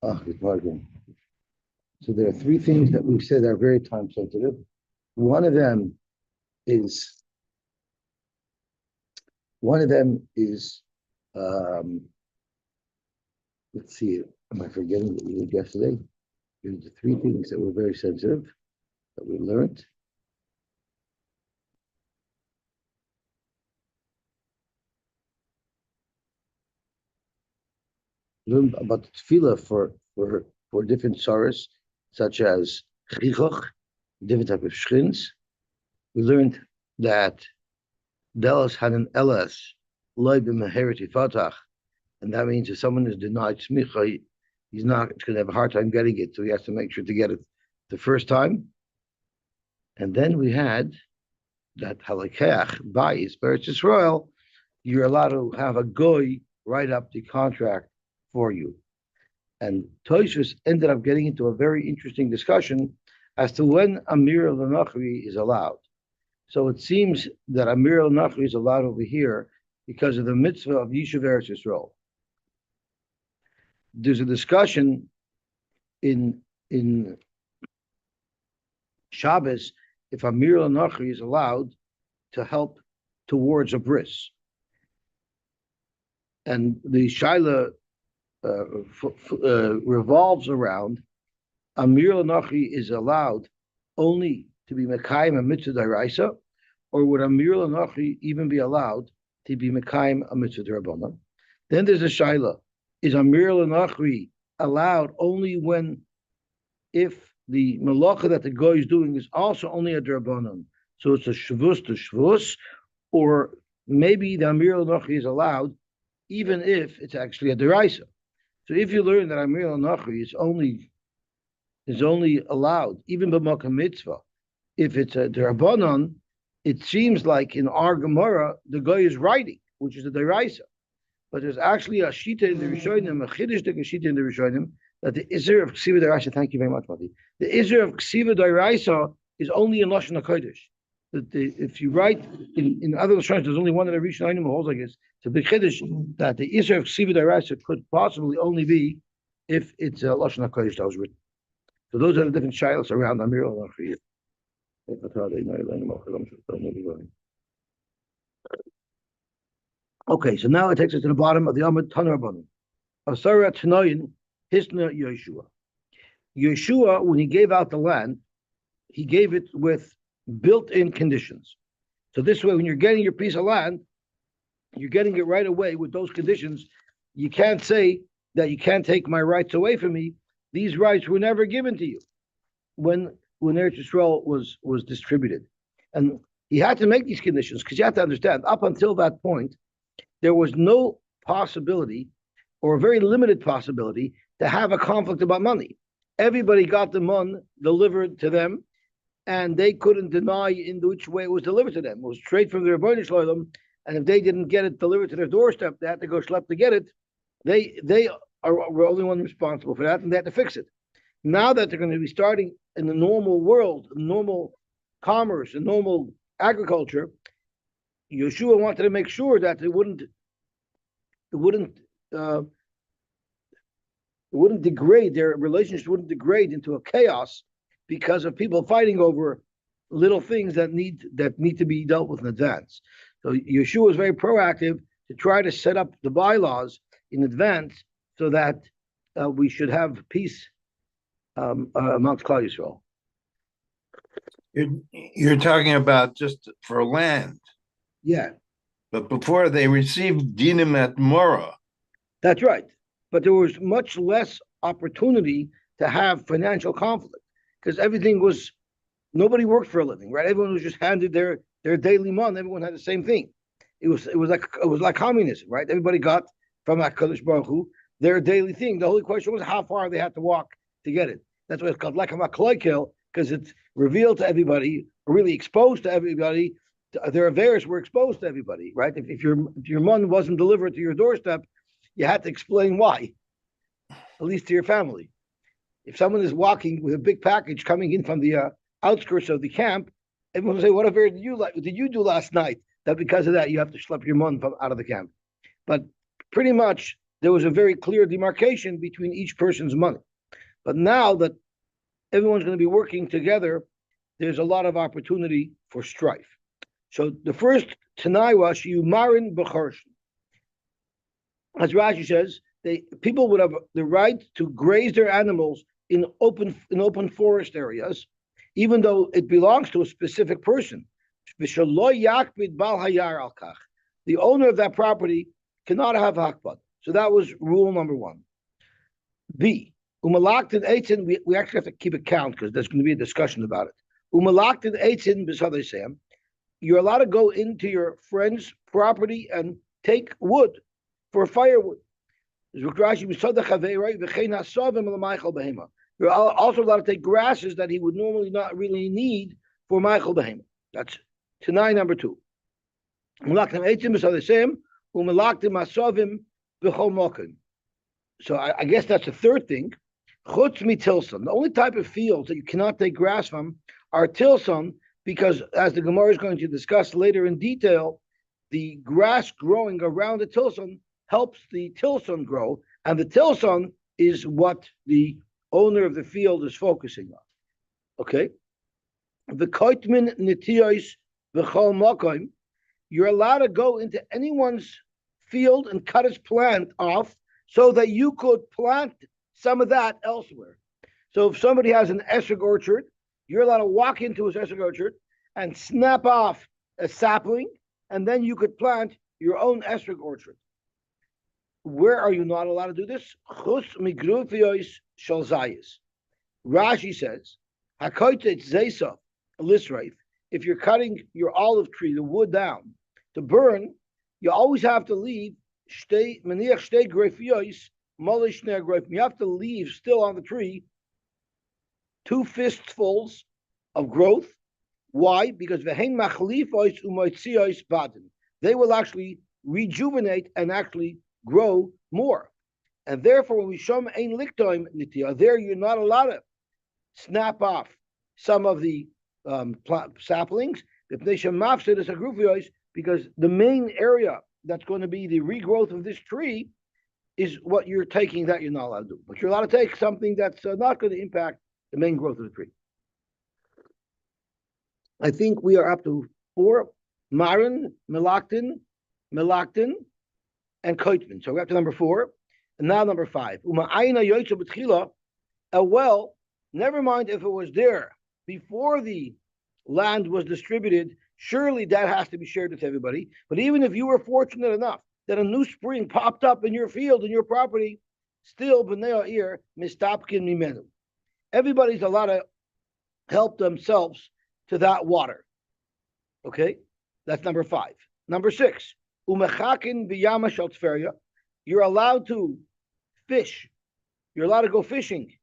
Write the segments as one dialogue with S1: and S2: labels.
S1: Good bargain. So there are three things that we've said are very time sensitive. One of them is one of them is um, let's see, am I forgetting what we did yesterday? Here's the three things that were very sensitive that we learned. Learned about the tefillah for different sorrows, such as chichoch, different type of shchins. We learned that Delos had an elas, loy b'meheriti fatach, and that means if someone is denied smicha, he's not going to have a hard time getting it, so he has to make sure to get it the first time. And then we had that halakech bayis Beretz Yisrael, you're allowed to have a goy write up the contract for you. And Toshus ended up getting into a very interesting discussion as to when Amir al-Nachri is allowed. So it seems that Amir al-Nachri is allowed over here because of the mitzvah of Yishuv Eretz Yisrael. There's a discussion in Shabbos if Amir al-Nachri is allowed to help towards a bris. And the Shaila revolves around Amir al-Nachri is allowed only to be Mekayim a mitzvah d'oraisa, or would Amir al-Nachri even be allowed to be Mekayim a mitzvah d'Rabbanan? Then there's a Shaila. Is Amir al-Nachri allowed only when, if the malacha that the guy is doing is also only a d'Rabbanan? So it's a shvus to shvus, or maybe the Amir al-Nachri is allowed even if it's actually a d'oraisa. So if you learn that Amir al-Nachri is only allowed, even b'makam mitzvah, if it's a d'Rabbanan, it seems like in our Gemara, the guy is writing, which is a d'oraisa. But there's actually a shita in the Rishonim, a chiddush shita in the Rishonim, that the Isser of Ksiva d'oraisa, thank you very much, Mati. The Isser of Ksiva d'oraisa is only in Lashon HaKodesh. If you write in other Lashonos, there's only one of the Rishonim who holds like this. It's a big chiddush that the Isser of Ksiva d'oraisa could possibly only be if it's a Lashon HaKodesh that was written. So those are the different shilas around Amir al-Nachri. Okay, so now it takes us to the bottom of the Amud Tanur Rabbanim. Asara Tanoyin Hisna Yeshua. Yeshua, when he gave out the land, he gave it with built-in conditions. So this way, when you're getting your piece of land, you're getting it right away with those conditions. You can't say that you can't take my rights away from me. These rights were never given to you when Eretz Yisrael was distributed. And he had to make these conditions because you have to understand, up until that point, there was no possibility or a very limited possibility to have a conflict about money. Everybody got the money delivered to them, and they couldn't deny in which way it was delivered to them. It was straight from the Rebbeinu Shalom, and if they didn't get it delivered to their doorstep, they had to go schlep to get it. They were only one responsible for that, and they had to fix it. Now that they're going to be starting in the normal world, normal commerce, and normal agriculture, Yeshua wanted to make sure that it wouldn't degrade, their relationship wouldn't degrade into a chaos because of people fighting over little things that need to be dealt with in advance. So Yeshua was very proactive to try to set up the bylaws in advance so that we should have peace amongst Klal Yisrael.
S2: You're talking about just for land.
S1: Yeah.
S2: But before they received dinim at Mora.
S1: That's right. But there was much less opportunity to have financial conflict because nobody worked for a living, right? Everyone was just handed their daily money. Everyone had the same thing. It was like communism, right? Everybody got from HaKadosh Baruch Hu their daily thing. The only question was how far they had to walk to get it. That's why it's called Lekam HaKloikel, because it's revealed to everybody, or really exposed to everybody. Their affairs were exposed to everybody, right? If your money wasn't delivered to your doorstep, you had to explain why, at least to your family. If someone is walking with a big package coming in from the outskirts of the camp, everyone will say, "What affair did you do last night?" That because of that you have to schlep your money out of the camp. But pretty much there was a very clear demarcation between each person's money. But now that everyone's going to be working together, there's a lot of opportunity for strife. So the first Tanai was Yumarin B'chorshin. As Rashi says, people would have the right to graze their animals in open forest areas, even though it belongs to a specific person. The owner of that property cannot have hakbad. So that was rule number one. B. Umalaktin eitzin. We actually have to keep a count because there's going to be a discussion about it. Umalaktin eitzin b'sadei. You're allowed to go into your friend's property and take wood for firewood. You're also allowed to take grasses that he would normally not really need for Michael Behema. That's Tanai number two. So I guess that's the third thing. Chutz mitilson. The only type of fields that you cannot take grass from are tilson, because as the Gemara is going to discuss later in detail, the grass growing around the tilson helps the tilson grow, and the tilson is what the owner of the field is focusing on. Okay? The koitmin nitiyos v'chol makom. You're allowed to go into anyone's field and cut his plant off so that you could plant some of that elsewhere. So if somebody has an esrog orchard, you're allowed to walk into his esrog orchard and snap off a sapling, and then you could plant your own esrog orchard. Where are you not allowed to do this? Chus migrufiyos shel zayis. Rashi says, hakoytet zeisa lisreif. If you're cutting your olive tree, the wood down to burn, you always have to leave maniach shtei grefiyos molish ner gref. You have to leave still on the tree 2 fistfuls of growth. Why? Because vehein machlifos umoitzios badin. They will actually rejuvenate and actually grow more. And therefore, when we shom ein liktoim nitiyah, there you're not allowed to snap off some of the saplings, because the main area that's going to be the regrowth of this tree is what you're taking that you're not allowed to do. But you're allowed to take something that's not going to impact the main growth of the tree. I think we are up to 4. Marin, Melaktin, and Koitman. So we're up to number 4. And now number 5. A well, never mind if it was there before the land was distributed, surely that has to be shared with everybody. But even if you were fortunate enough that a new spring popped up in your field, in your property, still b'nei ha'ir mistapkin mimenu. Everybody's allowed to help themselves to that water. Okay? That's number 5. Number 6. Umechakin b'yama shel tferia. You're allowed to fish. You're allowed to go fishing.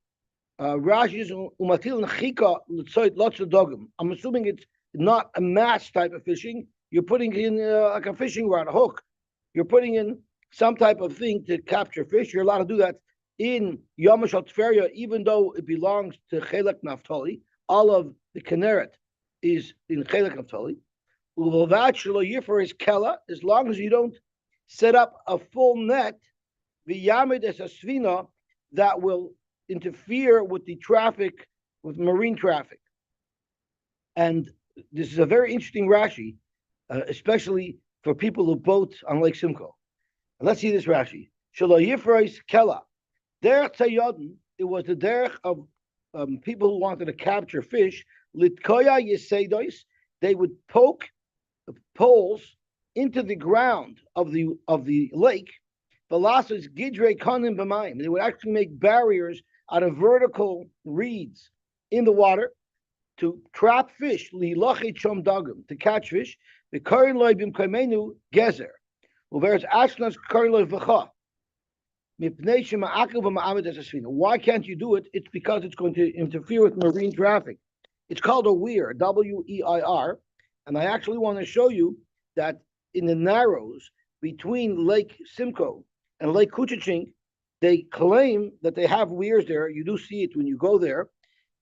S1: Rashi is umatil nechika l'tzoit lots of dogim. I'm assuming it's not a mass type of fishing. You're putting in like a fishing rod, a hook. You're putting in some type of thing to capture fish. You're allowed to do that in Yom Tferia, even though it belongs to Chelek Naftali. All of the Kinneret is in Chelek Naftali. Uvavat shelo yifer is kela, as long as you don't set up a full net, v'yamid es asvina, that will interfere with the traffic, with marine traffic. And this is a very interesting Rashi, especially for people who boat on Lake Simcoe. And let's see this Rashi. Shelo yifer is kela. Derech tzayodin, it was the derech of people who wanted to capture fish. Litkoya yeseidos, they would poke poles into the ground of the lake. Velasas gidre kanim b'mayim. They would actually make barriers out of vertical reeds in the water to trap fish. Liloche chom dagim, to catch fish. The karin loy b'mkaimenu gezer. Uveres ashnas karin loy v'cha. Why can't you do it? It's because it's going to interfere with marine traffic. It's called a weir, W-E-I-R, and I actually want to show you that in the narrows between Lake Simcoe and Lake Kuchichink, they claim that they have weirs there. You do see it when you go there,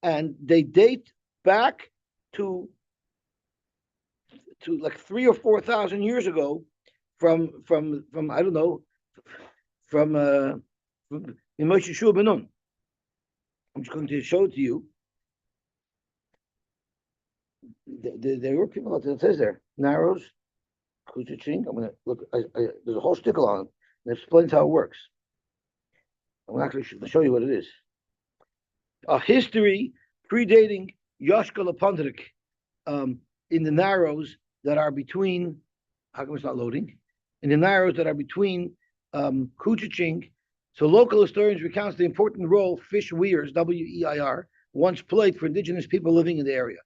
S1: and they date back to like 3,000 or 4,000 years ago, from I don't know, from Moshe Shua Ben Nun. I'm just going to show it to you. There were people out there. It says there narrows, kuchiching. I'm going to look. There's a whole stickle on it, and it explains how it works. I'm actually show you what it is. A history predating Yoshka Lapondrik in the narrows that are between. How come it's not loading? In the narrows that are between Kuchiching. So local historians recount the important role fish weirs, W-E-I-R, once played for indigenous people living in the area.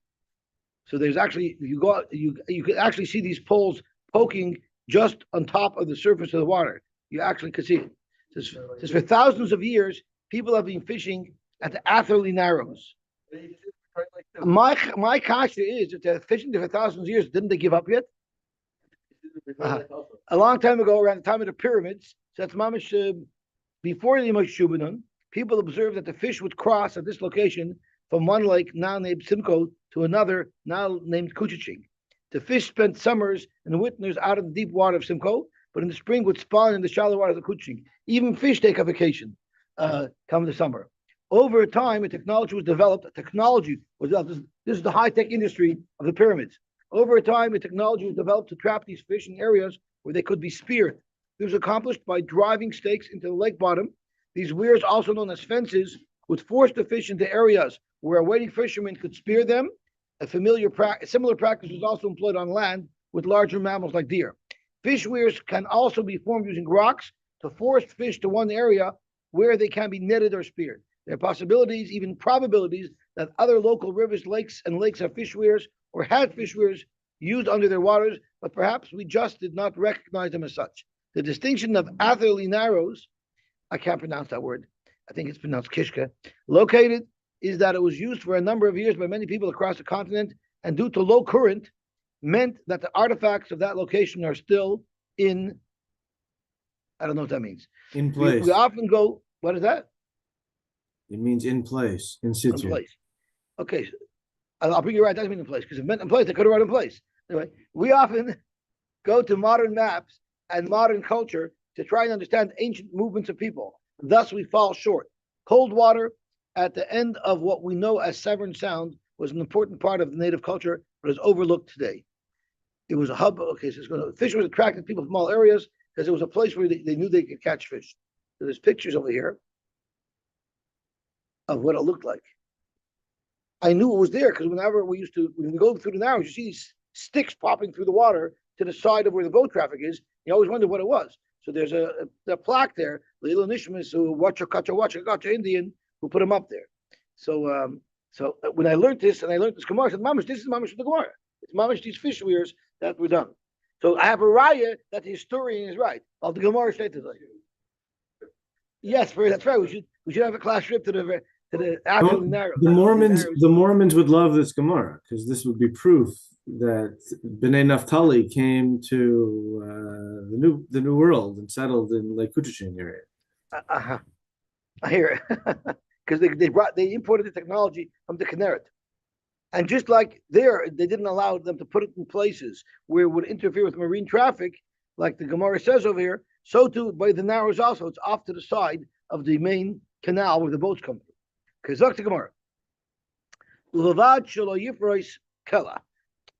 S1: So there's actually, if you go out, you can actually see these poles poking just on top of the surface of the water. You actually can see it. Says for thousands of years, people have been fishing at the Atherley Narrows. My kasha is that they're fishing there for thousands of years. Didn't they give up yet? A long time ago, around the time of the pyramids, so that's mamish before the Moshe Shubanon, people observed that the fish would cross at this location from one lake now named Simcoe to another now named Kuchiching. The fish spent summers and winters out in the deep water of Simcoe, but in the spring would spawn in the shallow water of the Kuchiching. Even fish take a vacation come the summer. Over time, a technology was developed. This is the high-tech industry of the pyramids. Over time, a technology was developed to trap these fish in areas where they could be speared. This was accomplished by driving stakes into the lake bottom. These weirs, also known as fences, would force the fish into areas where a waiting fisherman could spear them. Similar practice was also employed on land with larger mammals like deer. Fish weirs can also be formed using rocks to force fish to one area where they can be netted or speared. There are possibilities, even probabilities, that other local rivers, lakes, and lakes have fish weirs or had fish weirs used under their waters, but perhaps we just did not recognize them as such. The distinction of Atherley Narrows, I can't pronounce that word, I think it's pronounced Kishka, located is that it was used for a number of years by many people across the continent, and due to low current, meant that the artifacts of that location are still in, I don't know what that means.
S3: In place.
S1: We often go, what is that?
S3: It means in place, in situ.
S1: In place. Okay, so I'll bring you right. That doesn't mean in place, because if it meant in place, they could have wrote in place. Anyway, we often go to modern maps and modern culture to try and understand ancient movements of people. Thus, we fall short. Cold water at the end of what we know as Severn Sound was an important part of the native culture, but is overlooked today. It was a hub. Okay, so fishers attracted people from all areas because it was a place where they knew they could catch fish. So there's pictures over here of what it looked like. I knew it was there because whenever when we go through the narrows, you see these sticks popping through the water to the side of where the boat traffic is. You always wonder what it was. So there's a plaque there, Lilo Nishmas, who watch a Indian, who put them up there. So when I learned this, and I learned this Gemara, I said, Mamish, this is Mamish the Gemara. It's Mamish these fish weirs that were done. So I have a raya that the historian is right. Well, the Gemara stated like, yes, that's right. We should have a class trip to the actual narrow.
S3: The Mormons would love this Gemara because this would be proof that Bnei Naphtali came to the new world and settled in Lake Kuchiching area.
S1: I hear it because they imported the technology from the Kinneret, and just like there, they didn't allow them to put it in places where it would interfere with marine traffic, like the Gemara says over here. So too by the narrows also, it's off to the side of the main canal where the boats come through. Kazak the Gemara, Levad shelo yifrois kela,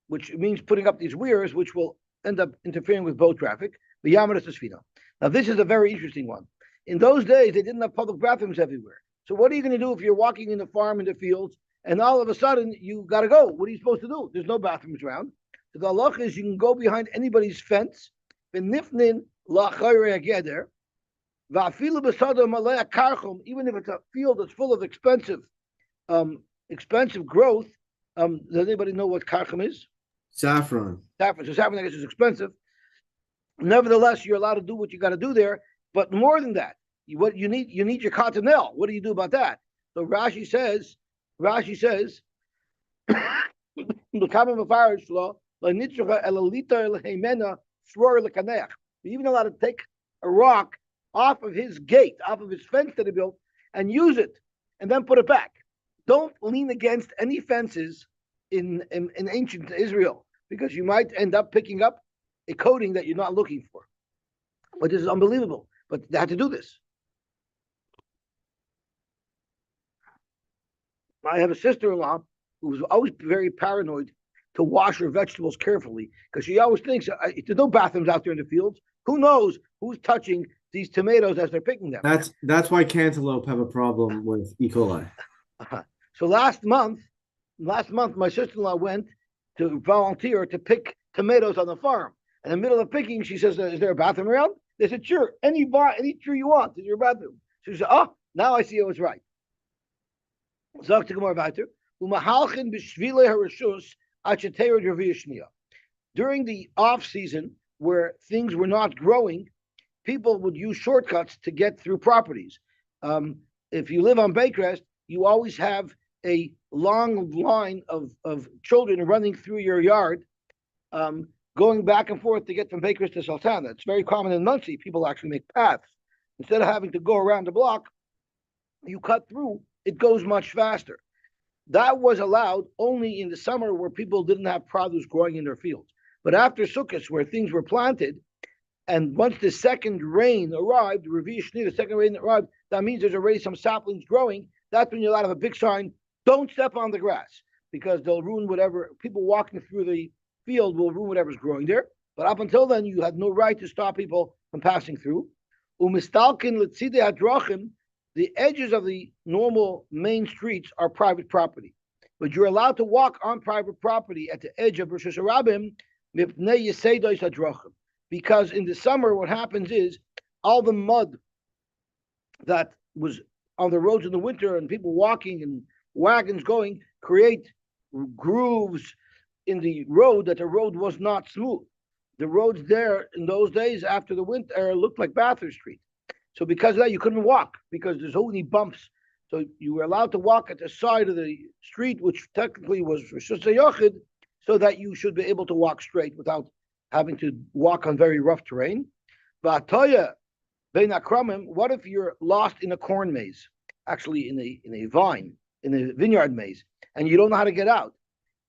S1: which means putting up these weirs, which will end up interfering with boat traffic. Now, this is a very interesting one. In those days, they didn't have public bathrooms everywhere. So what are you going to do if you're walking in the farm, in the fields, and all of a sudden you got to go? What are you supposed to do? There's no bathrooms around. So the halacha is you can go behind anybody's fence, even if it's a field that's full of expensive growth. Does anybody know what karcham is?
S3: Saffron.
S1: Saffron. So saffron, I guess, is expensive. Nevertheless, you're allowed to do what you got to do there. But more than that, what you need your cottonelle. What do you do about that? So Rashi says, you're even allowed to take a rock off of his gate, off of his fence that he built, and use it, and then put it back. Don't lean against any fences in ancient Israel, because you might end up picking up a coating that you're not looking for. But this is unbelievable. But they had to do this. I have a sister-in-law who was always very paranoid to wash her vegetables carefully because she always thinks there's no bathrooms out there in the fields. Who knows who's touching these tomatoes as they're picking them?
S3: That's why cantaloupe have a problem with E. coli.
S1: So last month, my sister-in-law went to volunteer to pick tomatoes on the farm. In the middle of picking, she says, "Is there a bathroom around?" They said, "Sure, any tree you want is your bathroom." So she said, "Oh, now I see it was right." Sagt Gemara weiter. Umahalchen b'shvile harishus achetera derviyashnia. During the off season, where things were not growing, people would use shortcuts to get through properties. If you live on Baycrest, you always have a long line of children running through your yard, going back and forth to get from Baycrest to Sultana. It's very common in Muncie. People actually make paths. Instead of having to go around the block, you cut through. It goes much faster. That was allowed only in the summer where people didn't have produce growing in their fields. But after Sukkot, where things were planted, and once the second rain arrived, the second rain arrived, that means there's already some saplings growing. That's when you're allowed to have a big sign, don't step on the grass, because they'll ruin whatever, people walking through the field will ruin whatever's growing there. But up until then, you had no right to stop people from passing through. Umistalkin letzide hadrachim, the edges of the normal main streets are private property, but you're allowed to walk on private property at the edge of Rosh Hashanah because in the summer what happens is all the mud that was on the roads in the winter and people walking and wagons going create grooves in the road that the road was not smooth. The roads there in those days after the winter looked like Bathurst Street. So because of that, you couldn't walk because there's so many bumps. So you were allowed to walk at the side of the street, which technically was Rishus HaYochid, so that you should be able to walk straight without having to walk on very rough terrain. V'atoya bein akramim, what if you're lost in a corn maze, actually in a vine, in a vineyard maze, and you don't know how to get out?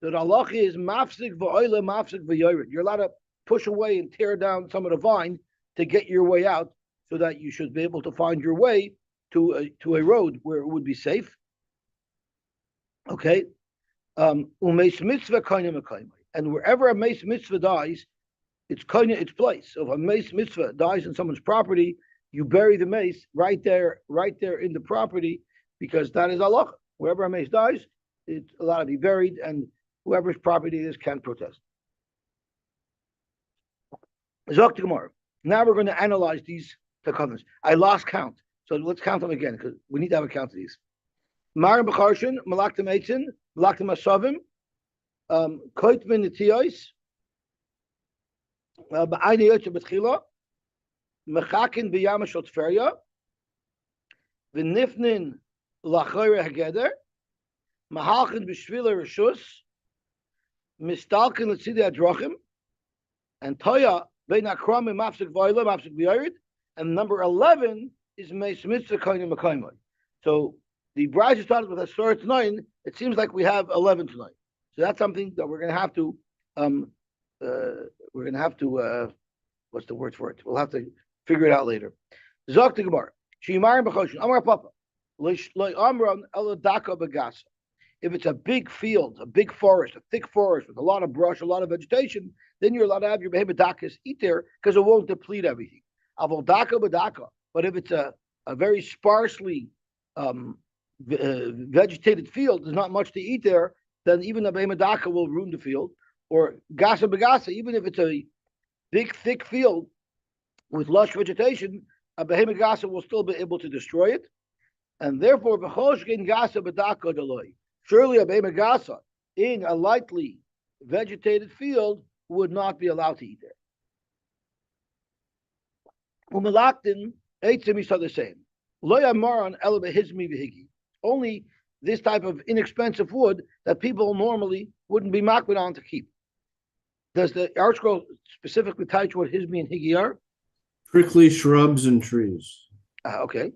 S1: The halacha is mafsik v'oile mafsik v'yored. You're allowed to push away and tear down some of the vine to get your way out, so that you should be able to find your way to a road where it would be safe. Okay. And wherever a meis mitzvah dies, it's its place. So if a meis mitzvah dies in someone's property, you bury the mace right there in the property, because that is halacha. Wherever a mace dies, it's allowed to be buried, and whoever's property it is can protest. Zok to Gemara. Now we're going to analyze these takanas. I lost count, so let's count them again because we need to have a count of these. Marim b'charshin, malaktim eitzin, malaktim asavim, koitmin netiyos, ba'ayne yotze b'tchila, mechakin b'yam shotferya, v'nifnin lachayre hageder, mahalchin b'shvila rishus, mistalkin l'tzidei adrachim, and toya bein akramim mafsik v'oila mafsik v'yored. And number 11 is Meis Mitzvah Koine Mekaimai. So the Bride started with a story tonight. It seems like we have 11 tonight. So that's something that we're going to have to, what's the word for it? We'll have to figure it out later. Zok to Gemara. Shimarim b'choshin. Amar Papa. Amran eladaka bagasa. If it's a big field, a big forest, a thick forest with a lot of brush, a lot of vegetation, then you're allowed to have your behemodakas eat there because it won't deplete everything. Avodaka badaka. But if it's a very sparsely vegetated field, there's not much to eat there, then even a behemadaka will ruin the field. Or gasa bagasa, even if it's a big, thick field with lush vegetation, a behemadaka will still be able to destroy it. And therefore, b'choshkin gasa badaka deloi. Surely a behemadaka in a lightly vegetated field would not be allowed to eat there. Umalaktin eitzim is the same. Loya maran ela behizmi v'higi. Only this type of inexpensive wood that people normally wouldn't be makbid on to keep. Does the article specifically touch what hizmi and higi are?
S3: Prickly shrubs and trees.
S1: Okay.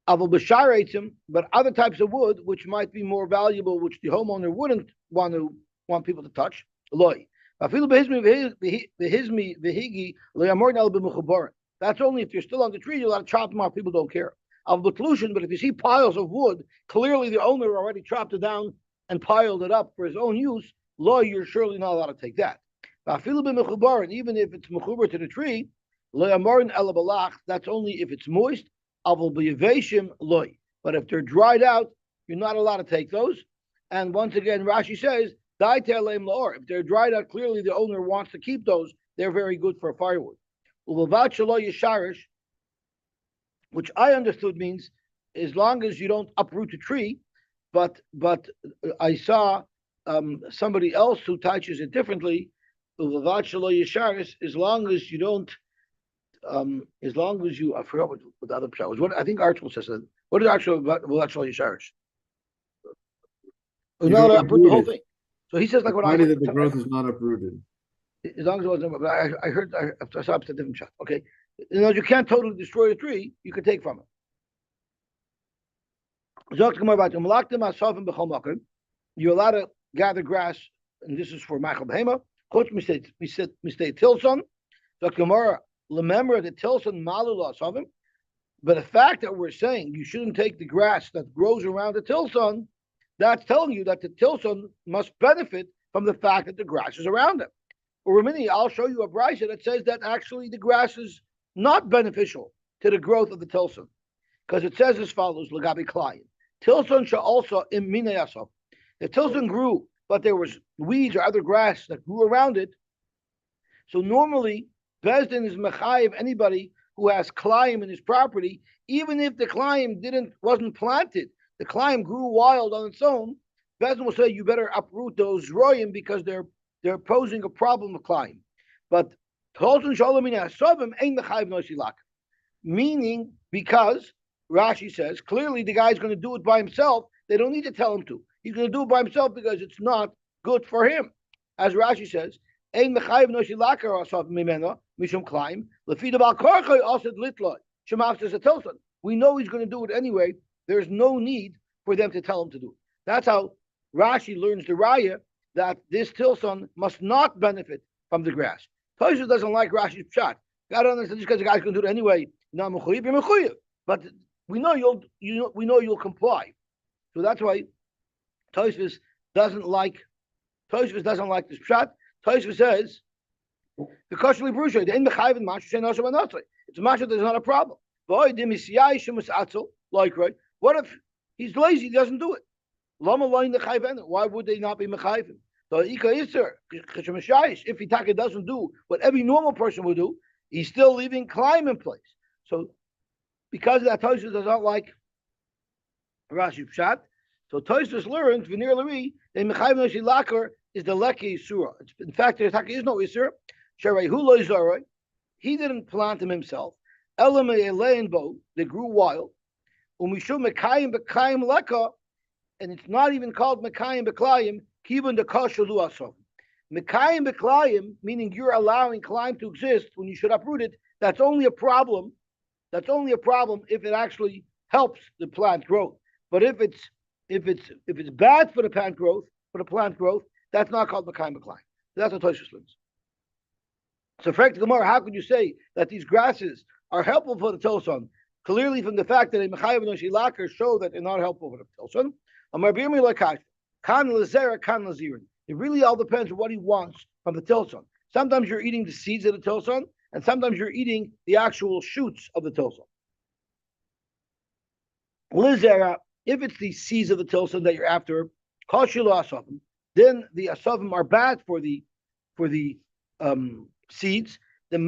S1: Aval b'shar eitzim, but other types of wood which might be more valuable, which the homeowner wouldn't want people to touch. Loy. Afilu behizmi v'higi loya maran ela b'mechubarin. That's only if you're still on the tree, you're allowed to chop them off. People don't care. But if you see piles of wood, clearly the owner already chopped it down and piled it up for his own use. Law, you're surely not allowed to take that. And even if it's mechubar to the tree, that's only if it's moist. But if they're dried out, you're not allowed to take those. And once again, Rashi says, if they're dried out, clearly the owner wants to keep those. They're very good for firewood. Which I understood means as long as you don't uproot a tree, but I saw somebody else who touches it differently. As long as you don't, as long as you, I forgot what the other pshat was. What I think Archibald says that. What is actually about Yisharish? You're not allowed to uproot the whole thing. So he says like what I
S3: that the growth is not uprooted.
S1: As long as it wasn't, but I saw a different shot. Okay, you can't totally destroy the tree. You can take from it. You're allowed to gather grass, and this is for Machal Behema. Mistake Tilson. So Gemara, remember the Tilson Malula Sovim. But the fact that we're saying you shouldn't take the grass that grows around the Tilson, that's telling you that the Tilson must benefit from the fact that the grass is around it. Or Ramini, I'll show you a brisa that says that actually the grass is not beneficial to the growth of the Tilson. Because it says as follows, Lagabi Klein. Tilson shall also imine yasov. The Tilson grew, but there was weeds or other grass that grew around it. So normally, Bezdin is mechayiv anybody who has Kleim in his property, even if the Kleim wasn't planted, the Kleim grew wild on its own. Bezdin will say you better uproot those royim because they're posing a problem of Kleim. But meaning because Rashi says clearly the guy's going to do it by himself. They don't need to tell him to. He's going to do it by himself because it's not good for him. As Rashi says, we know he's going to do it anyway. There's no need for them to tell him to do it. That's how Rashi learns the raya that this Tilson must not benefit from the grass. Tosha doesn't like Rashi's pshat. God understands just because the guy's going to do it anyway. Not mechuyev, you're mechuyev. But we know you'll comply. So that's why Tosha doesn't like this pshat. Tosha says the kosherly brusha the in the chayv and mashu shein osher v'notzei. It's a mashu that's not a problem. Like right? What if he's lazy? He doesn't do it. Why would they not be mechayvim? So if he doesn't do what every normal person would do, he's still leaving Kleim in place. So because of that, Tosfos does not like Rashi Pshat. So Tosfos learns v'nir l'ri that mechayvim noshi lakar is the leki surah. In fact, there is no isur. Sharehu lo zaroi. He didn't plant them himself. Elam bo, they grew wild. Umishum mekayim bekayim leka. And it's not even called Mekayim Beklayim, Kibun the Kashalu Asov. Mekayim Beklayim, meaning you're allowing Kleim to exist when you should uproot it, that's only a problem. That's only a problem if it actually helps the plant growth. But if it's bad for the plant growth, that's not called Mekayim Beklayim. That's what Tosfos learns. So, Frank Gemara, how could you say that these grasses are helpful for the Tilson? Clearly, from the fact that a Mechayim Noshi Lakar show that they're not helpful for the Tilson. It really all depends on what he wants from the Tilson. Sometimes you're eating the seeds of the Tilson, and sometimes you're eating the actual shoots of the Tilson. If it's the seeds of the Tilson that you're after, then the asavim are bad for the seeds. The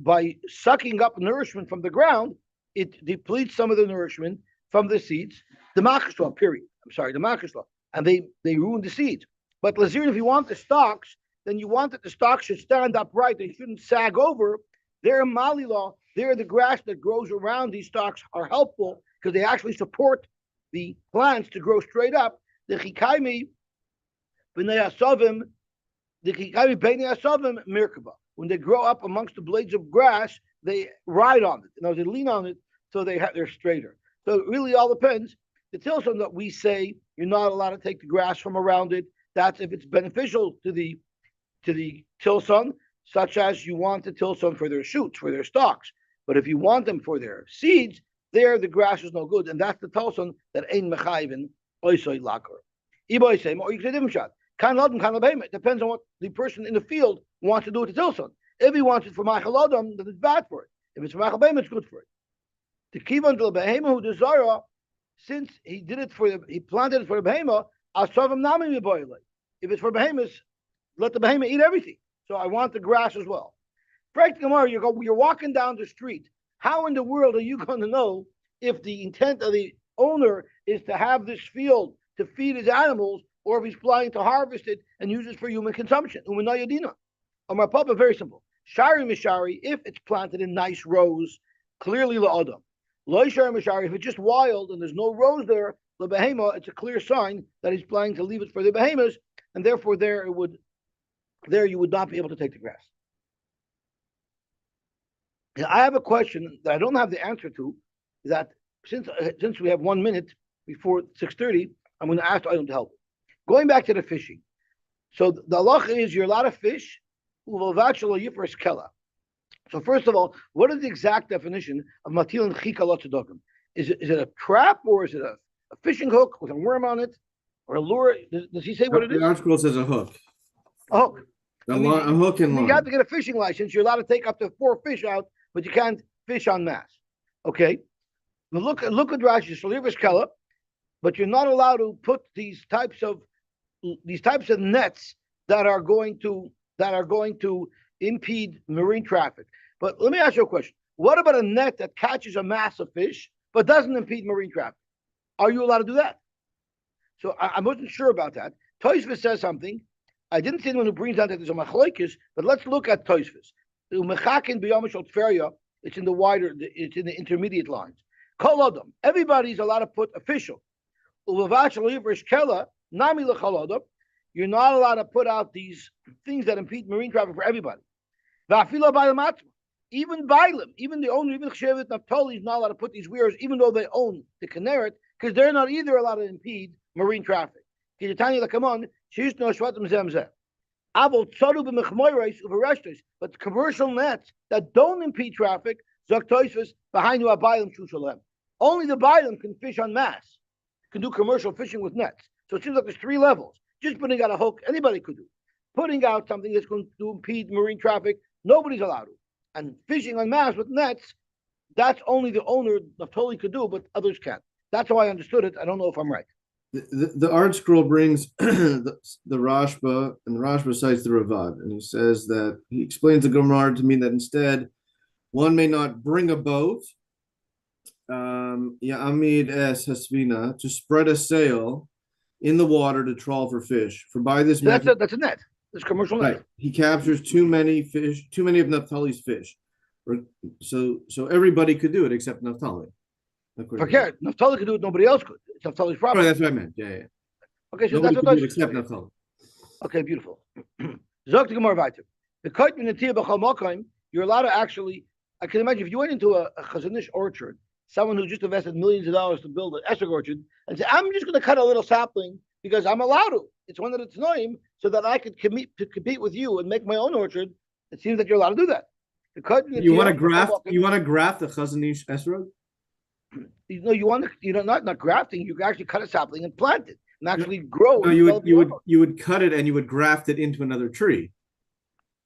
S1: by sucking up nourishment from the ground, it depletes some of the nourishment from the seeds. The makashla, period. The makashla. And they ruin the seeds. But Lazirin, if you want the stalks, then you want that the stalks should stand upright. They shouldn't sag over. They're malila. They're the grass that grows around these stalks are helpful because they actually support the plants to grow straight up. The chikaimi b'nei asavim, mirkava. When they grow up amongst the blades of grass, they ride on it. They lean on it, so they're straighter. So it really all depends. The Tilson that we say you're not allowed to take the grass from around it. That's if it's beneficial to the Tilson. such as you want to till some for their shoots, for their stalks. But if you want them for their seeds, there the grass is no good, and that's the tilson that ain't mechayvin oisoy lakor. Iboy say, or you can say different shot. Kind of it depends on what the person in the field wants to do with the tilson. If he wants it for machal adam, then it's bad for it. If it's for machal behem, it's good for it. The kivan del behema who desire, since he did it for he planted it for the behema, asavim nami miboyle. If it's for behemoths, let the behemoth eat everything. So I want the grass as well. Frank Gemara, you're walking down the street. How in the world are you going to know if the intent of the owner is to have this field to feed his animals, or if he's planning to harvest it and use it for human consumption? Umanayadina. Amar Papa, very simple. Shari mishari, if it's planted in nice rows, clearly la'adam. Loy shari mishari, if it's just wild and there's no rows there, the behema, it's a clear sign that he's planning to leave it for the behemoths, and therefore there you would not be able to take the grass. Now, I have a question that I don't have the answer to. That since we have 1 minute before 6:30, I'm going to ask Ayun to help. Going back to the fishing, so the halacha is you're allowed to fish. So first of all, what is the exact definition of matil and chika lotzedogim? Is it a trap, or is it a fishing hook with a worm on it, or a lure? Does he say what it is?
S3: The article says a hook.
S1: A hook.
S3: A hook and line.
S1: You have to get a fishing license. You're allowed to take up to 4 fish out, but you can't fish en masse. Okay. Now look at Rashi, Shalivas Kella, but you're not allowed to put these types of nets that are going to impede marine traffic. But let me ask you a question. What about a net that catches a mass of fish but doesn't impede marine traffic? Are you allowed to do that? So I wasn't sure about that. Tosfos says something. I didn't see anyone who brings out that there's a machlokes, but let's look at Tosfos. It's in the intermediate lines. Kol adam, everybody's allowed to put official. You're not allowed to put out these things that impede marine traffic for everybody. Even Bailam, even the owner, even Cheshevet Naphtali is not allowed to put these weirs, even though they own the Kinneret, because they're not either allowed to impede marine traffic. But commercial nets that don't impede traffic, behind you are Bailam Shushalem. Only the Bailam can fish en masse, can do commercial fishing with nets. So it seems like there's 3 levels. Just putting out a hook, anybody could do. Putting out something that's going to impede marine traffic, nobody's allowed to. And fishing en masse with nets, that's only the owner of Toli could do, but others can't. That's how I understood it. I don't know if I'm right.
S3: The art scroll brings the Rashba, and the Rashba cites the Ravad, and he says that he explains the Gemara to mean that instead one may not bring a boat, Ya'amid es hasvina, to spread a sail in the water to trawl for fish. For by this method,
S1: that's a net. It's commercial net.
S3: Right. He captures too many of Naphtali's fish. So everybody could do it except Naphtali.
S1: Forget it. Naphtali could do it, nobody else could. It's Naphtali's property.
S3: Oh, that's what I meant. Yeah.
S1: Okay, so
S3: nobody
S1: that's what
S3: except Naphtali.
S1: Okay, beautiful. Zok to Gemara weiter. The kite minatiyah b'chol makom, you're allowed to actually. I can imagine if you went into a chazanish orchard, someone who just invested millions of dollars to build an esrog orchard, and say, "I'm just going to cut a little sapling because I'm allowed to. It's one that it's name, so that I could compete with you and make my own orchard." It seems that you're allowed to do that.
S3: You want to graft? You want to graft the chazanish esrog?
S1: No, you're not grafting. You can actually cut a sapling and plant it and actually grow.
S3: No, you would cut it and you would graft it into another tree.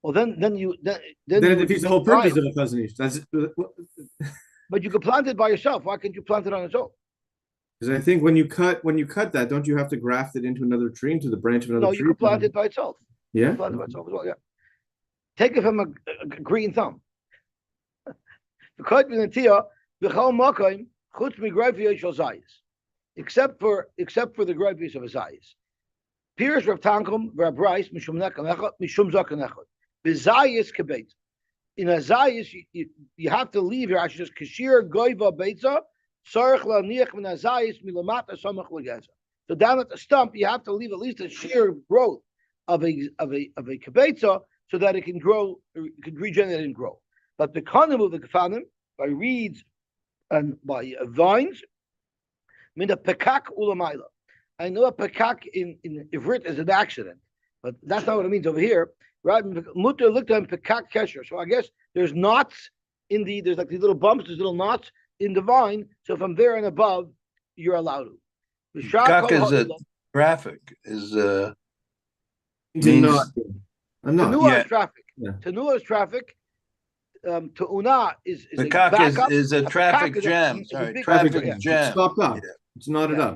S1: Well, then
S3: it defeats the whole purpose of a chazanish.
S1: But you could plant it by yourself. Why can't you plant it on its own?
S3: Because I think when you cut that, don't you have to graft it into another tree, into the branch of another tree?
S1: No, you can plant it by itself.
S3: Yeah.
S1: You can plant it by itself as well. Yeah. Take it from a green thumb. Except for the gravies of a zayis. Piers Rav Tankum Rav Bryce mishum zaken echad. Bezayis kebeit. In a zayis, you have to leave here. I should just kashir goiva beitza sarich laniach min azayis milamata samach legeza. So down at the stump, you have to leave at least a sheer growth of a kebetza so that it can grow, it can regenerate and grow. But the kanim of the kafanim by reeds and by vines, min a pekak ulamayla. I know a pekak in Ivrit is an accident. But that's not what it means over here. Right? Mutter looked at pekak kesher. So I guess there's knots there's like these little bumps, there's little knots in the vine. So from there and above, you're allowed to.
S2: Kak is a traffic, means
S1: Tenua
S2: yeah.
S1: is traffic.
S3: Yeah.
S1: Tenua is traffic. Teuna is
S2: The
S1: a
S2: kak
S1: backup.
S2: is a traffic
S1: is
S2: jam.
S1: is a
S2: Sorry,
S1: big
S2: traffic
S1: traffic,
S2: jam.
S3: Stopped up.
S2: Yeah.
S3: It's knotted
S1: Yeah.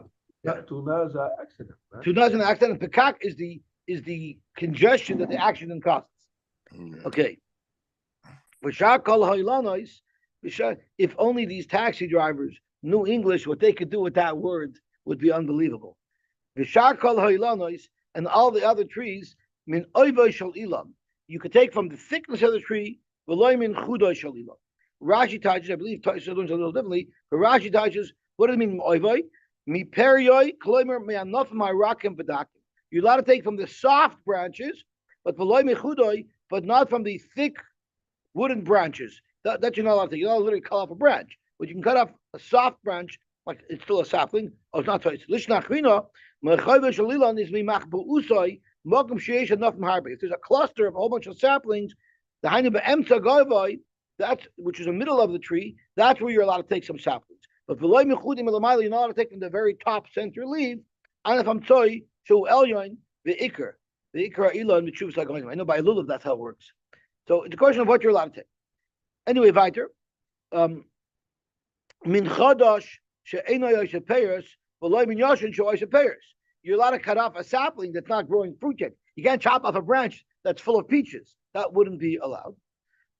S3: up.
S4: Tuna is an accident. Right?
S1: Tuna is an accident. And pekak is the congestion that the accident causes. Okay. If only these taxi drivers knew English, what they could do with that word would be unbelievable. And all the other trees, min ilam. You could take from the thickness of the tree, min Rashi touches, I believe touches a little differently, but Rashi touches, what does it mean, oivoi? Mi perioi, kloimer me enough my rakim v'dakim. You're allowed to take from the soft branches, but but not from the thick wooden branches. That you're not allowed to take. You're not literally cut off a branch, but you can cut off a soft branch, like it's still a sapling. Oh, it's not so. It's lishnachrina. If there's a cluster of a whole bunch of saplings, the that's which is the middle of the tree, that's where you're allowed to take some saplings. But you're not allowed to take from the very top center leaf. And if I'm toy, show elyon the ikr elon the troops like going. I know by lulav that's how it works. So it's a question of what you're allowed to take. Anyway, weiter. Min chadash she'eno yoshe peiros, v'loy min yoshin she'oshe peiros. You're allowed to cut off a sapling that's not growing fruit yet. You can't chop off a branch that's full of peaches. That wouldn't be allowed.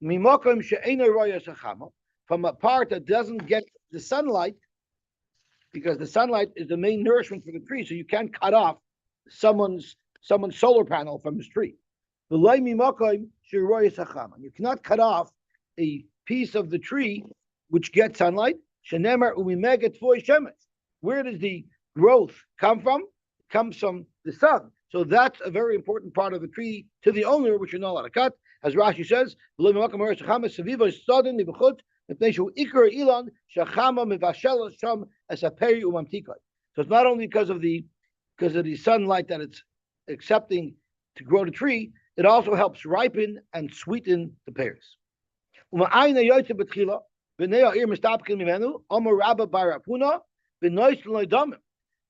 S1: Mimokom she'eno royos achama, from a part that doesn't get the sunlight, because the sunlight is the main nourishment for the tree. So you can't cut off someone's solar panel from his tree. You cannot cut off a piece of the tree which gets sunlight. Where does the growth come from? It comes from the sun. So that's a very important part of the tree to the owner, which you're not allowed to cut. As Rashi says, so it's not only because of the sunlight that it's accepting to grow the tree, it also helps ripen and sweeten the pears.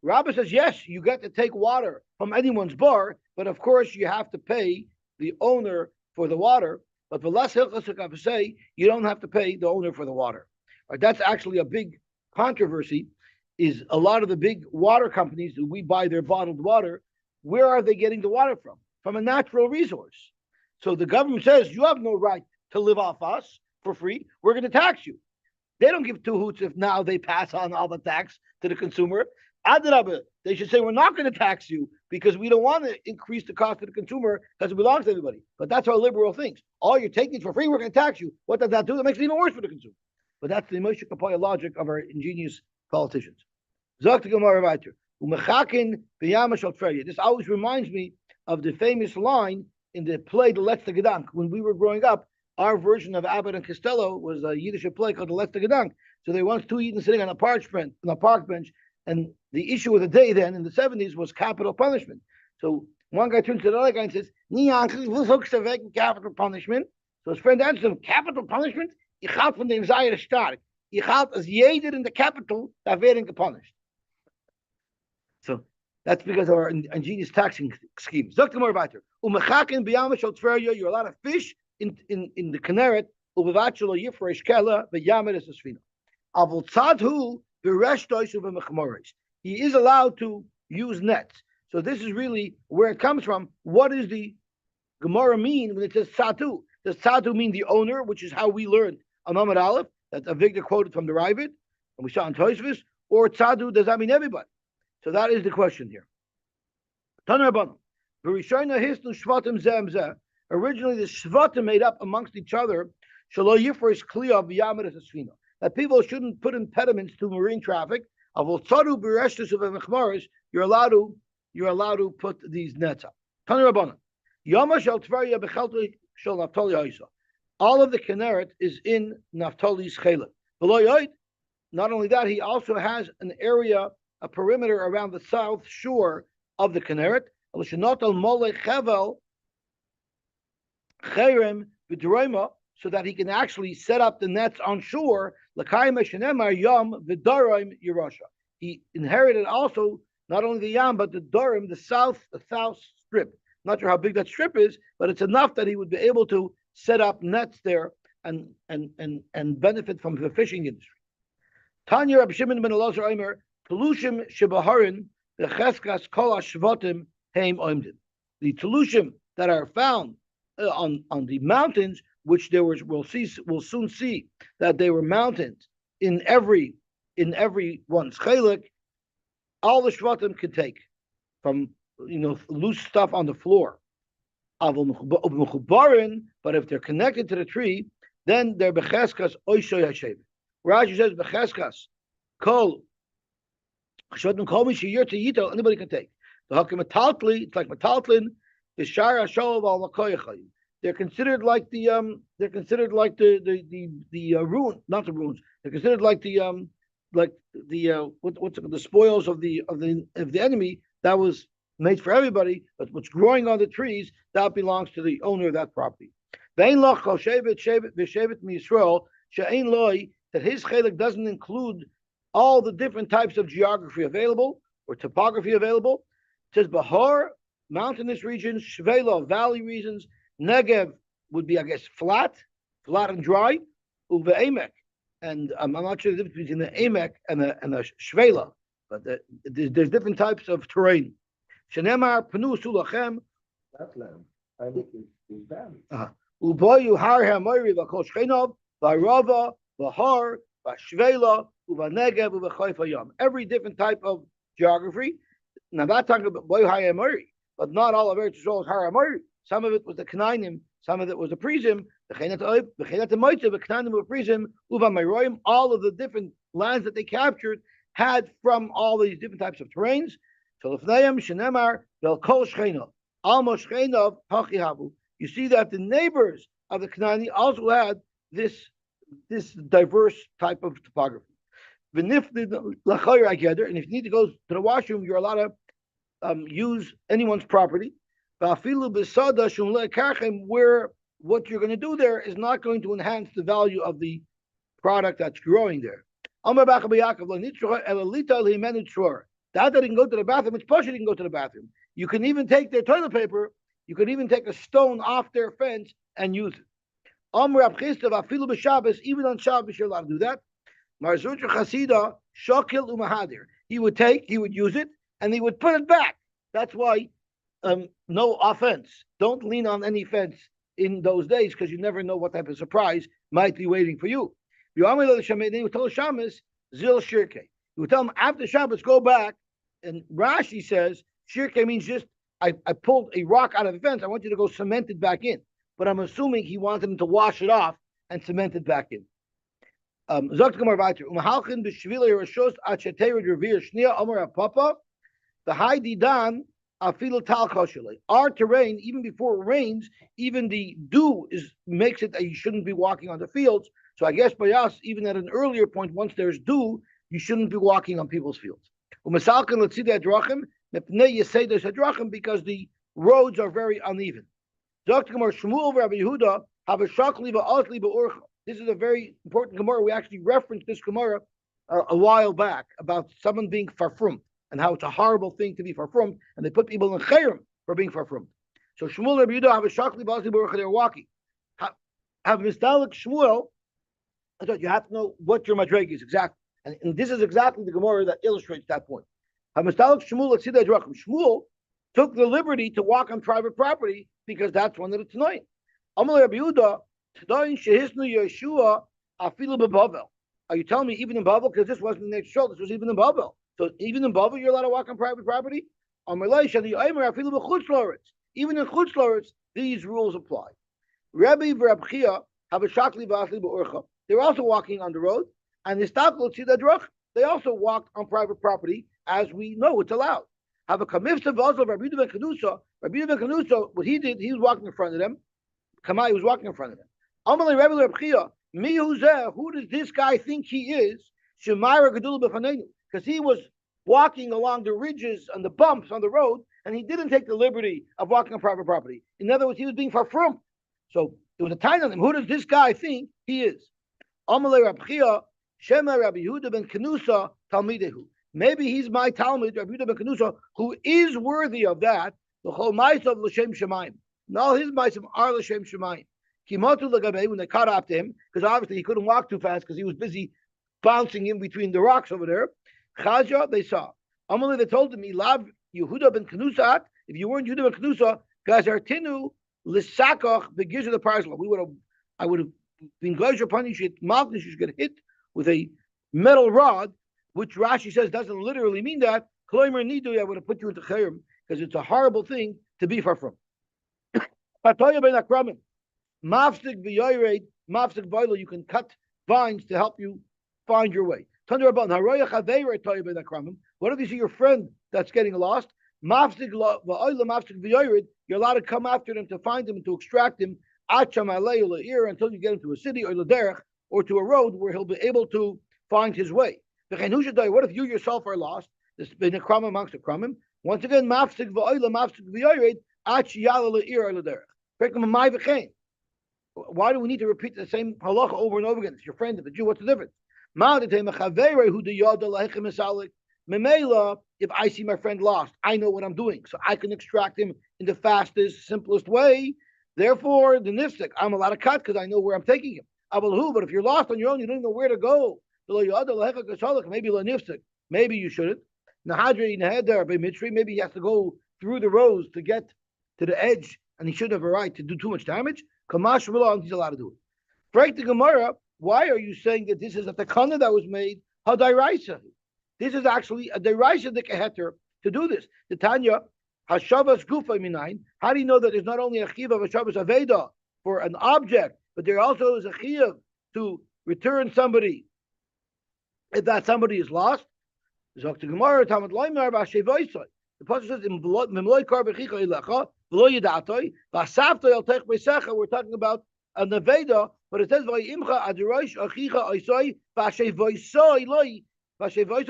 S1: Rabbi says, yes, you get to take water from anyone's bar, but of course you have to pay the owner for the water. But for less say, you don't have to pay the owner for the water. Right, that's actually a big controversy. Is a lot of the big water companies that we buy their bottled water, where are they getting the water from? From a natural resource. So the government says, you have no right to live off us for free. We're going to tax you. They don't give two hoots if now they pass on all the tax to the consumer. Adrabah, they should say, we're not going to tax you because we don't want to increase the cost to the consumer because it belongs to everybody. But that's how liberal thinks. All you're taking is for free, we're going to tax you. What does that do? That makes it even worse for the consumer. But that's the Moshe Kapaya logic of our ingenious politicians. This always reminds me of the famous line in the play The Letzte Gedank. When we were growing up, our version of Abbott and Costello was a Yiddish play called The Letzte Gedank. So there were once two Yidden sitting on a park bench, and the issue of the day then in the 70s was capital punishment. So one guy turns to the other guy and says, capital punishment. So his friend answers him, capital punishment? Ich halte von dem Seir stark. Ich halte as jeder in the capital, da werden gepunished. So that's because of our ingenious taxing scheme. You're allowed to fish in the Kinneret. He is allowed to use nets. So this is really where it comes from. What does the Gemara mean when it says tzadu? Does tzadu mean the owner, which is how we learned on Amud Aleph, that Avigdor quoted from the Ravid, and we saw in Tosfos, or tzadu, does that mean everybody? So that is the question here. Originally, the Shvatim made up amongst each other that people shouldn't put impediments to marine traffic. You're allowed to put these nets up. All of the Kinneret is in Naphtali's Chelet. Not only that, he also has an area, a perimeter around the south shore of the Kinneret. so that he can actually set up the nets on shore. He inherited also not only the Yam, but the Dorim, the south strip. Not sure how big that strip is, but it's enough that he would be able to set up nets there and benefit from the fishing industry. Tanya Rab Shimon ben Elazar Omer, Telushim Shebaharin, the Cheskas Kol Shvatim Heim Oimdim. The Telushim that are found on the mountains, which there was, we'll soon see that they were mountains in every one's chelik. All the shvatim could take from loose stuff on the floor. But if they're connected to the tree, then they're becheskas oishoy hashem. Rashi says becheskas kol shvatim kol mishiyir to yito, anybody can take. The hakim metaltli, it's like metaltlin. The shara shov al makoyachayim. They're considered like the ruin, not the ruins. They're considered like the spoils of the enemy that was made for everybody, but what's growing on the trees that belongs to the owner of that property. That his chelik doesn't include all the different types of geography available or topography available. It says Bahar, mountainous regions, Shvela, valley regions, Negev would be, I guess, flat and dry, Uve Emek. And I'm not sure the difference between the Emek and the Shvela, but there's different types of terrain. Shenemar Penu Sulachem.
S4: That land. I think is valley.
S1: Uboyu Har Hamori Vakol Shchenov, Varava, Bahar, Vashvela, Uva Negev, Uva Chayfa Yam. Every different type of geography. Now that's talking about Boyu Har Hamori, but not all of Eretz Yisrael is Har Hamori. Some of it was the Canaanim, some of it was the Prizim, all of the different lands that they captured had from all these different types of terrains. You see that the neighbors of the Canaani also had this diverse type of topography. And if you need to go to the washroom, you're allowed to use anyone's property. Where what you're going to do there is not going to enhance the value of the product that's growing there. That they can go to the bathroom, it's possible you can go to the bathroom. You can even take their toilet paper, you can even take a stone off their fence and use it. Even on Shabbos, you're allowed to do that. He would use it, and he would put it back. That's why no offense. Don't lean on any fence in those days because you never know what type of surprise might be waiting for you. He would tell Shabbos, Zil Shirke. He would tell him after Shabbos, go back. And Rashi says, Shirke means just, I pulled a rock out of the fence. I want you to go cement it back in. But I'm assuming he wanted him to wash it off and cement it back in. The high didan. Our terrain, even before it rains, even the dew makes it that you shouldn't be walking on the fields. So I guess by us, even at an earlier point, once there's dew, you shouldn't be walking on people's fields. Because the roads are very uneven. This is a very important Gemara. We actually referenced this Gemara a while back about someone being farfrum and how it's a horrible thing to be farfrum, and they put people in chayrim for being farfrum. So Shmuel and Rabbi Yehuda have a shakli b'asli b'orcha, they're walking. Have mistalik Shmuel, I thought you have to know what your madreg is exactly. And this is exactly the Gemara that illustrates that point. Have mistalik Shmuel l'tzidei drachim. Shmuel took the liberty to walk on private property because that's one of the tanoim. Amalei Rabbi Yehuda, tanoim shehisnu Yeshua afilu b'Bavel. Are you telling me even in Bavel? Because this wasn't in the show, this was even in Bavel. So even in Bava, you're allowed to walk on private property? Even in Chutz, these rules apply. Rabbi v'Rabchia have a shakli b'asli b'orcha. They're also walking on the road, and the stakol tzida drach. They also walked on private property, as we know it's allowed. Have a kamifta v'azal Rabbi Yehuda ben Kedusa. Rabbi Yehuda ben Kedusa, what he did, he was walking in front of them. Kamai was walking in front of them. Amalei Rabbi Rabchia, mi huzeh, who does this guy think he is? Shemara gedula b'fanenu. Because he was walking along the ridges and the bumps on the road, and he didn't take the liberty of walking on private property. In other words, he was being farfrum. So there was a time on him. Who does this guy think he is? Amalei Rabchia, Shema Rabbi Yehuda ben Kenusa, Talmidehu. Maybe he's my Talmud, Rabbi Yehuda ben Kenusa, who is worthy of that. The whole Ma'asav l'Shem Shemayim. And all his Ma'asav are l'Shem Shemayim. Kimatu l'Gabei, when they caught up to him, because obviously he couldn't walk too fast because he was busy bouncing in between the rocks over there. Chazia, they saw. Amalei, they told him, Ilav Yehuda ben Kenusa, if you weren't Yehuda ben Kenusa, Gazartinu l'Sakach begizah the parcel. I would have been glad upon you should get hit with a metal rod, which Rashi says doesn't literally mean that. Kloimer nidu, I would have put you into chayrim because it's a horrible thing to be far from. Patoya ben akramim, mafsik v'yoyred, mafsik v'oilo. You can cut vines to help you find your way. What if you see your friend that's getting lost? Mafsik v'oilo, mafsik v'yoyred. You're allowed to come after them to find him and to extract him until you get him to a city or l'derech or to a road where he'll be able to find his way. What if you yourself are lost? This has been a kramim amongst the kramim. Once again, mafsik v'oila, mafsik v'yoyred, why do we need to repeat the same halacha over and over again? It's your friend, it's a Jew, what's the difference? If I see my friend lost, I know what I'm doing, so I can extract him in the fastest, simplest way. Therefore, the nifsik, I'm allowed to cut because I know where I'm taking him. But if you're lost on your own, you don't know where to go. Maybe nifsik. Maybe you shouldn't. Maybe he has to go through the rows to get to the edge, and he shouldn't have a right to do too much damage. Kamash Malon, he's allowed to do it. Break the Gemara. Why are you saying that this is a takana that was made? Hadairaisa. This is actually a deraisa de keheter to do this. The Tanya Hashavas Gufa Minayin. How do you know that there's not only a chiv of Hashavas Aveda for an object, but there also is a chiv to return somebody if that somebody is lost? The Pasuk says, we're talking about a neveda, but it says,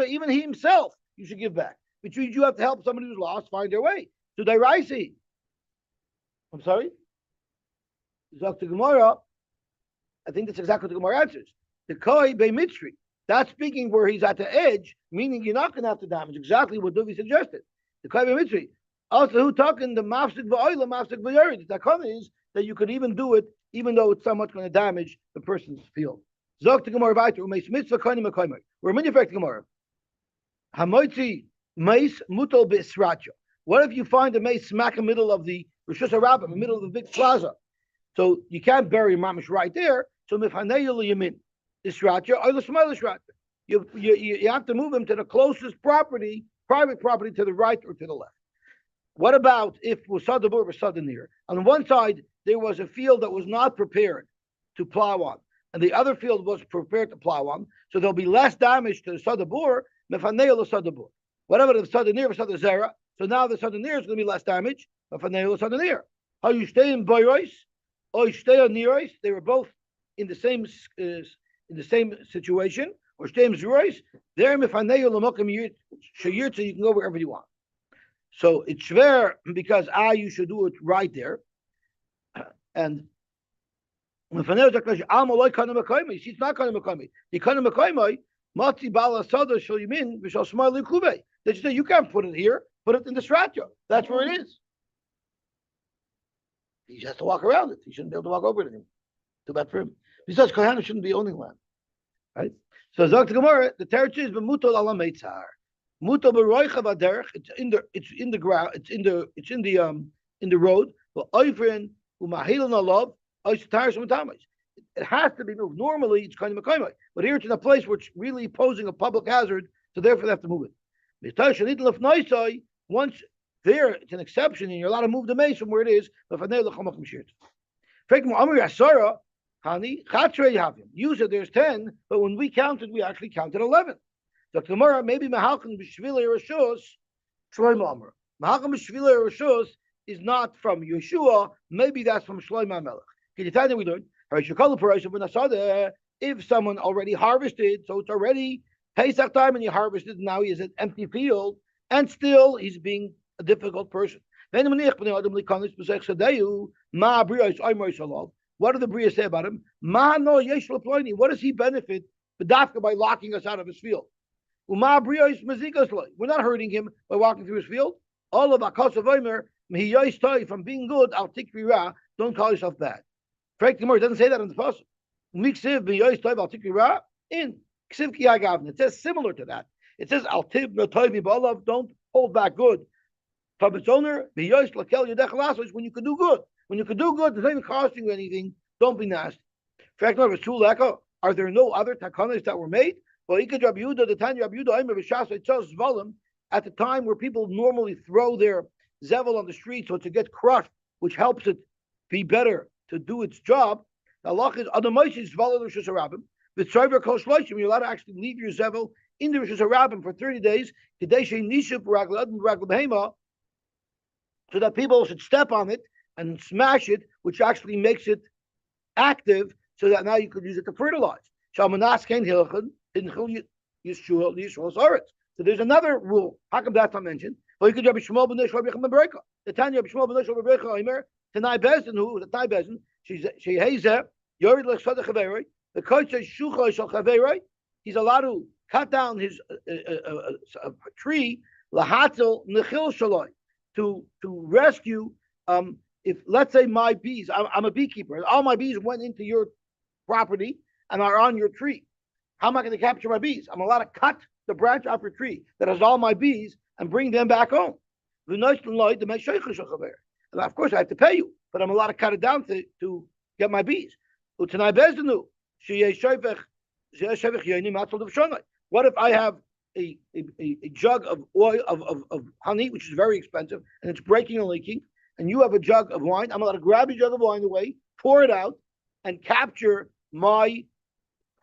S1: even he himself, you should give back. Which means you have to help somebody who's lost find their way. So Dairaisi. I'm sorry? Dr. Gemara, I think that's exactly what the Gemara answers. The Koi Bei Mitzri. That's speaking where he's at the edge, meaning you're not going to have to damage. Exactly what Duvi suggested. The Koi Bei Mitzri. Also, who talking the mafsik v'oila, mafsik v'yorid? The takana is that you could even do it, even though it's somewhat going to damage the person's field. Zok to Gemara weiter, umeis mitzvah kainim akaimer. We're manufacturing Gemara. Hamoitzi meis mutal b'isratya. What if you find a mace smack in the middle of the Rosh Hashanah, in the middle of the big plaza? So you can't bury mamish right there. So mifhaneyul yamin isratya or the small isratya. You have to move him to the closest property, private property, to the right or to the left. What about if Musadabur was near? On one side, there was a field that was not prepared to plow on, and the other field was prepared to plow on, so there'll be less damage to the Sadabur, Mefaneel Sadabur. Whatever the Sadanir, Sadazera, so now the Sadanir is going to be less damage, Mefaneel Sadanir. How you stay in Bayrois, or you stay on Nerois, they were both in the same situation, or stay in Zerois, there Mefaneel Lamokim Shayir, so you can go wherever you want. So it's schwer because you should do it right there. And when Fanel Zakash Amaloi Kanamakomi, she's not Kanamakomi. The Kanamakomi, Matzi Bala Sada Shal Yamin, Vishal Smiley Kube. They just say you can't put it here, put it in the stratio. That's where it is. He just has to walk around it. He shouldn't be able to walk over it anymore. Too bad for him. Besides, Kohana shouldn't be owning land. Right? So Zak Gemara, the territory is Bemutol Ala Meitzar. Muto b'roicha v'derech. It's in the ground. It's in the road. But oivrin u'mahilan alav oishtaris u'matamis. It has to be moved. Normally, it's kind of a but here it's in a place where it's really posing a public hazard, so therefore they have to move it. Once there, it's an exception, and you're allowed to move the mace from where it is. You said there's 10, but when we counted, we actually counted 11. So tomorrow, maybe Mahalkan B'Shvila Rishos, Shlomo Amar. Mahalkan B'Shvila Rishos is not from Yeshua, maybe that's from Shlomo Melech. Can you tell me we learned? If someone already harvested, so it's already Pesach time and he harvested, now he has an empty field, and still he's being a difficult person. What do the Bria say about him? What does he benefit by locking us out of his field? We're not hurting him by walking through his field. All of from being good, I'll take don't call yourself bad. Frank Timur doesn't say that in the pasuk. In it says similar to that. It says don't hold back good from its owner. When you can do good, there's not even costing you anything. Don't be nasty. Frank Timur, are there no other takanas that were made? Well, at the time where people normally throw their zevel on the street so to get crushed, which helps it be better to do its job. The halach is you're allowed to actually leave your zevel in the Rishus Harabim for 30 days, so that people should step on it and smash it, which actually makes it active, so that now you could use it to fertilize. So there's another rule. How come that's not mentioned? Well, you could Rabbi Shmuel ben Nishra Rabbi Yechon ben Bereika. The Tanya Rabbi Shmuel ben Nishra Rabbi Bereika Omer Tanai Bezin, who the Tanai Bezin, she hazer Yorid Lechsad Chaverei. The coach says Shucha Shal Chaverei. He's allowed to cut down his tree Lahatel Nechil Shaloi to rescue. If let's say my bees, I'm a beekeeper, all my bees went into your property and are on your tree. How am I going to capture my bees? I'm allowed to cut the branch off your tree that has all my bees and bring them back home. And of course, I have to pay you, but I'm allowed to cut it down to get my bees. What if I have a jug of oil of honey, which is very expensive, and it's breaking and leaking, and you have a jug of wine? I'm allowed to grab your jug of wine away, pour it out, and capture my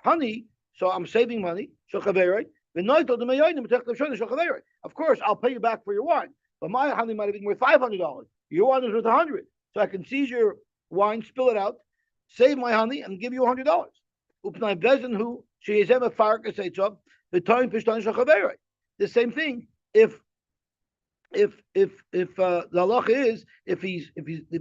S1: honey. So I'm saving money. Of course, I'll pay you back for your wine, but my honey might have been worth $500. Your wine is worth $100, so I can seize your wine, spill it out, save my honey, and give you $100. The same thing. If the halacha is if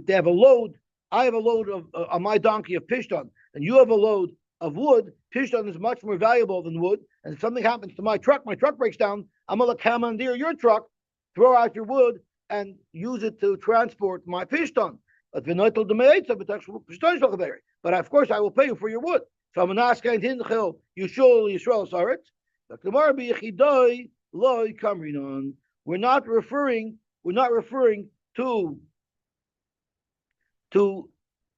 S1: they have a load, I have a load on my donkey of pishton, and you have a load of wood. Pishton is much more valuable than wood, and if something happens to my truck breaks down, I'm gonna commandeer your truck, throw out your wood, and use it to transport my pishton. But of course I will pay you for your wood. So I'm gonna ask Yisrael Saret. We're not referring to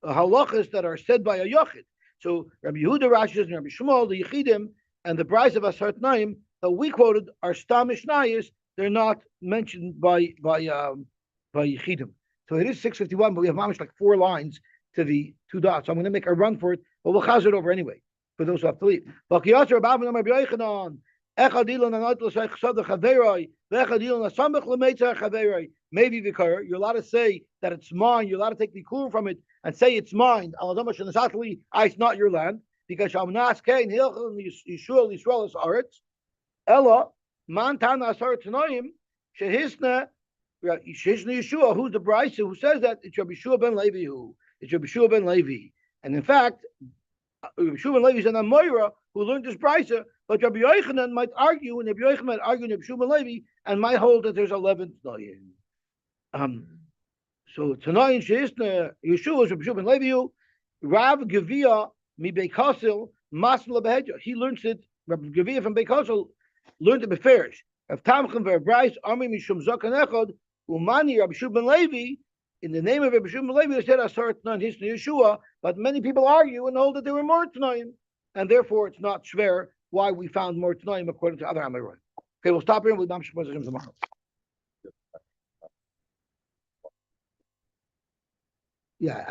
S1: halachas that are said by a yochid. So Rabbi Yehuda Rashi and Rabbi Shmuel, the Yechidim, and the Brais of Asar Tnaim that we quoted are Stam Mishnayos. They're not mentioned by Yechidim. So it is 651, but we have mamish like 4 lines to the 2 dots. So I'm going to make a run for it, but we'll chaz it over anyway for those who have to leave. Maybe you're allowed to say that it's mine. You're allowed to take the kur from it and say it's mine. It's not your land because Yisrael is aretz. Ella man tana asar tanoim shehisna Yeshua, who's the Bryce who says that it's Rabbi Yeshua ben Levi it's Rabbi Yeshua ben Levi, and in fact, Rabbi Yeshua ben Levi is an Amoira who learned this Bryce, but Rabbi Yochanan might argue, and Rabbi Yochanan might argue in Rabbi Yeshua ben Levi, and might hold that there's 11 Tanoim. So Tanoim sheisna Yeshua is Rabbi Yeshua ben Levi, Rav Gevia mi Beikasil Masla Behedja. He learns it. Rabbi Gevia from Beikasil learned it beferish. Of Tamchem ver Bryce Army Mishum Zakan Echad. Umani Rabbi Yeshua ben Levi, in the name of Rabbi Yeshua ben Levi, they said Asar Tnan Hisna Yeshua, but many people argue and hold that there were more Tanaim, and therefore it's not shver why we found more Tanaim according to other Amorim. Okay, we'll stop here and we'll do tomorrow. Yeah,